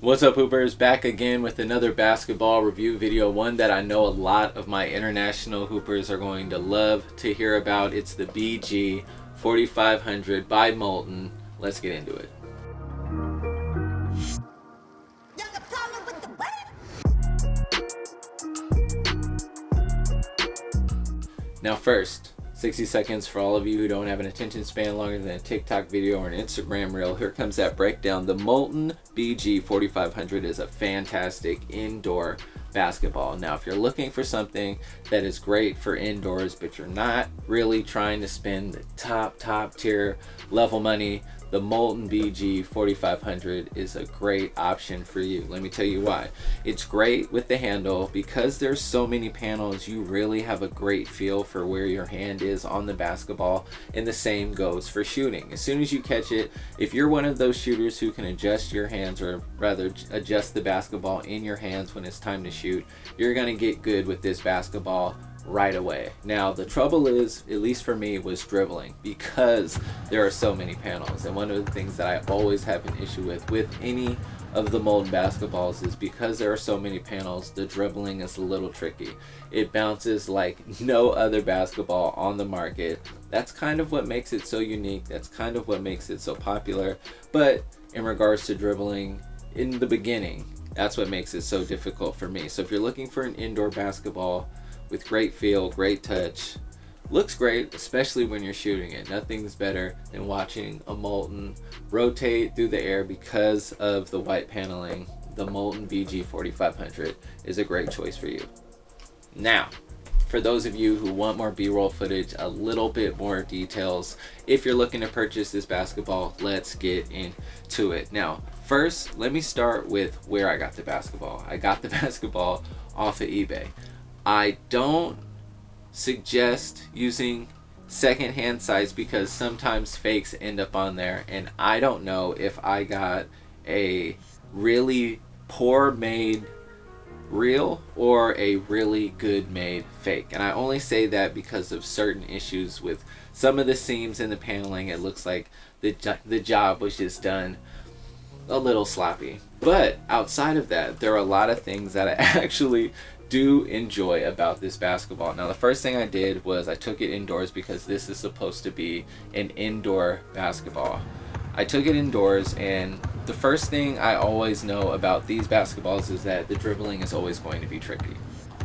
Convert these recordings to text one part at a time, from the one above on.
What's up, hoopers? Back again with another basketball review video, one that I know a lot of my international hoopers are going to love to hear about. It's the BG4500 by Molten. Let's get into it. Now first, 60 seconds for all of you who don't have an attention span longer than a TikTok video or an Instagram reel. Here comes that breakdown. The Molten BG4500 is a fantastic indoor basketball. Now, if you're looking for something that is great for indoors, but you're not really trying to spend the top tier level money, the Molten BG4500 is a great option for you. Let me tell you why. It's great with the handle. Because there's so many panels, you really have a great feel for where your hand is on the basketball, and the same goes for shooting. As soon as you catch it, if you're one of those shooters who can adjust your hands, or rather adjust the basketball in your hands when it's time to shoot, you're gonna get good with this basketball right away. Now the trouble is, at least for me, was dribbling, because there are so many panels. And one of the things that I always have an issue with any of the Molten basketballs is because there are so many panels, the dribbling is a little tricky. It bounces like no other basketball on the market. That's kind of what makes it so unique. That's kind of what makes it so popular. But in regards to dribbling in the beginning, that's what makes it so difficult for me. So if you're looking for an indoor basketball with great feel, great touch, looks great, especially when you're shooting it. Nothing's better than watching a Molten rotate through the air because of the white paneling. The Molten BG4500 is a great choice for you. Now, for those of you who want more B-roll footage, a little bit more details, if you're looking to purchase this basketball, let's get into it. Now, first, let me start with where I got the basketball. I got the basketball off of eBay. I don't suggest using secondhand sites because sometimes fakes end up on there, and I don't know if I got a really poor made real or a really good made fake. And I only say that because of certain issues with some of the seams in the paneling. It looks like the job was just done a little sloppy. But outside of that, there are a lot of things that I actually do enjoy about this basketball. Now, the first thing I did was I took it indoors because this is supposed to be an indoor basketball. I took it indoors, and the first thing I always know about these basketballs is that the dribbling is always going to be tricky.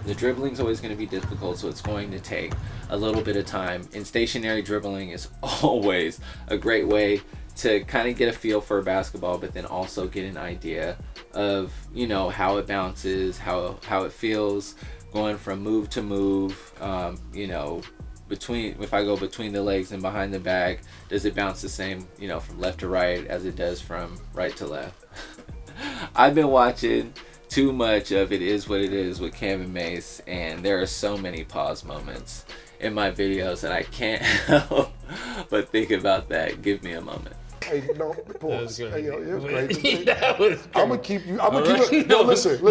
The dribbling is always going to be difficult, so it's going to take a little bit of time. And stationary dribbling is always a great way to kind of get a feel for a basketball, but then also get an idea of, you know, how it bounces, how it feels going from move to move, you know, if I go between the legs and behind the back, does it bounce the same, you know, from left to right as it does from right to left? I've been watching too much of It Is What It Is with Cam and Mace, and there are so many pause moments in my videos that I can't help but think about that. Give me a moment. Hey, no, pause. Hey, yo, it was crazy. That was crazy. I'm gonna keep you. I'm gonna keep it. No, listen. Hey,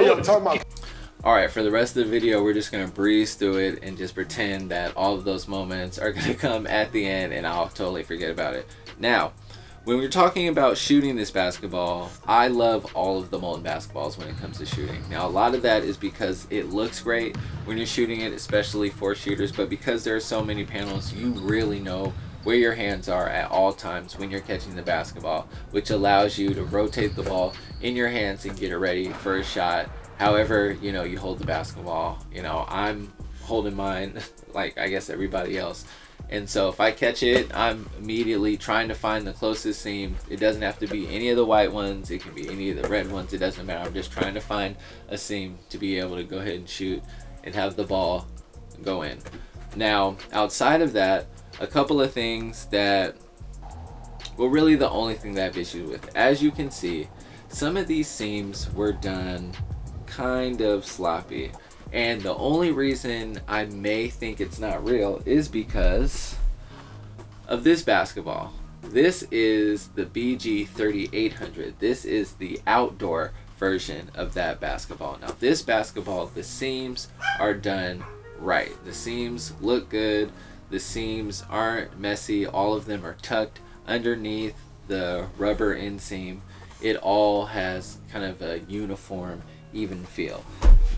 yo, talk about. All right, for the rest of the video, we're just gonna breeze through it and just pretend that all of those moments are gonna come at the end, and I'll totally forget about it. Now, when we're talking about shooting this basketball, I love all of the Molten basketballs when it comes to shooting. Now, a lot of that is because it looks great when you're shooting it, especially for shooters, but because there are so many panels, you really know where your hands are at all times when you're catching the basketball, which allows you to rotate the ball in your hands and get it ready for a shot. However, you know, you hold the basketball. You know, I'm holding mine like I guess everybody else. And so if I catch it, I'm immediately trying to find the closest seam. It doesn't have to be any of the white ones. It can be any of the red ones. It doesn't matter. I'm just trying to find a seam to be able to go ahead and shoot and have the ball go in. Now, outside of that, a couple of things that, well, really the only thing that I have issues with. As you can see, some of these seams were done kind of sloppy. And the only reason I may think it's not real is because of this basketball. This is the BG3800. This is the outdoor version of that basketball. Now, this basketball, the seams are done right. The seams look good. The seams aren't messy. All of them are tucked underneath the rubber inseam, it all has kind of a uniform, even feel.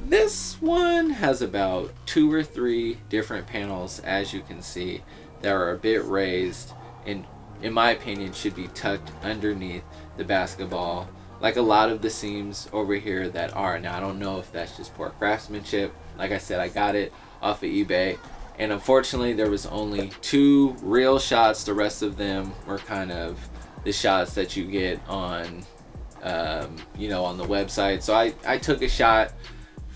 This one has about 2 or 3 different panels, as you can see, that are a bit raised and, in my opinion, should be tucked underneath the basketball, like a lot of the seams over here that are. Now, I don't know if that's just poor craftsmanship. Like I said, I got it off of eBay, and unfortunately there was only 2 real shots. The rest of them were kind of the shots that you get on you know, on the website. So I took a shot,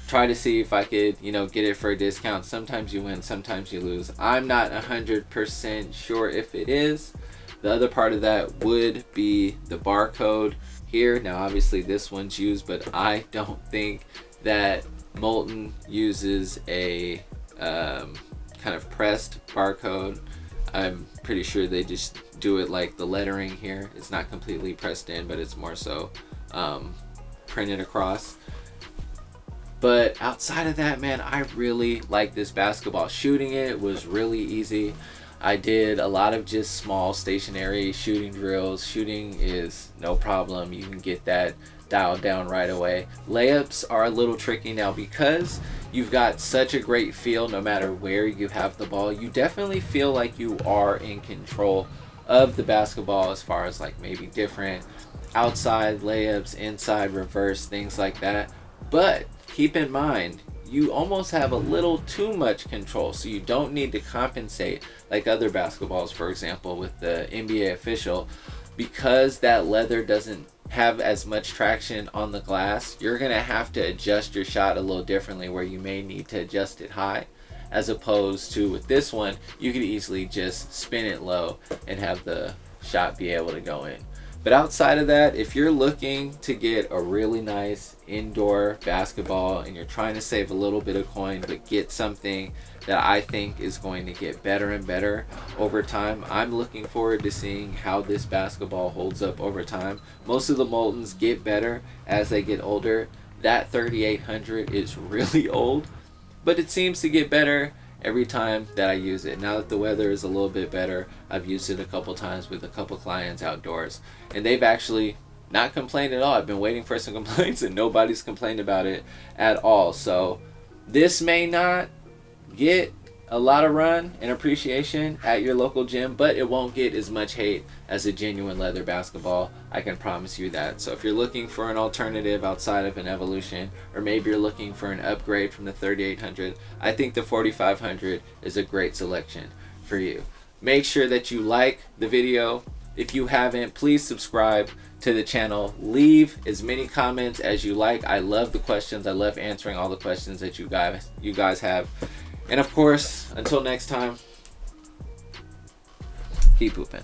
try to see if I could, you know, get it for a discount. Sometimes you win, sometimes you lose. I'm not 100% sure if it is. The other part of that would be the barcode here. Now, obviously this one's used, but I don't think that Molten uses a kind of pressed barcode. I'm pretty sure they just do it like the lettering here. It's not completely pressed in, but it's more so printed across. But outside of that, man, I really like this basketball. Shooting it was really easy. I did a lot of just small stationary shooting drills. Shooting is no problem. You can get that dialed down right away. Layups are a little tricky now because you've got such a great feel no matter where you have the ball. You definitely feel like you are in control of the basketball as far as like maybe different outside layups, inside reverse, things like that. But keep in mind, you almost have a little too much control, so you don't need to compensate like other basketballs, for example, with the NBA official. Because that leather doesn't have as much traction on the glass, you're gonna have to adjust your shot a little differently, where you may need to adjust it high, as opposed to with this one, you could easily just spin it low and have the shot be able to go in. But outside of that, if you're looking to get a really nice indoor basketball and you're trying to save a little bit of coin but get something that I think is going to get better and better over time, I'm looking forward to seeing how this basketball holds up over time. Most of the Moltens get better as they get older. That 3800 is really old, but it seems to get better every time that I use it. Now that the weather is a little bit better, I've used it a couple times with a couple clients outdoors, and they've actually not complained at all. I've been waiting for some complaints and nobody's complained about it at all. So this may not get a lot of run and appreciation at your local gym, but it won't get as much hate as a genuine leather basketball. I can promise you that. So if you're looking for an alternative outside of an Evolution, or maybe you're looking for an upgrade from the 3800, I think the 4500 is a great selection for you. Make sure that you like the video. If you haven't, please subscribe to the channel. Leave as many comments as you like. I love the questions. I love answering all the questions that you guys have. And of course, until next time, keep hooping.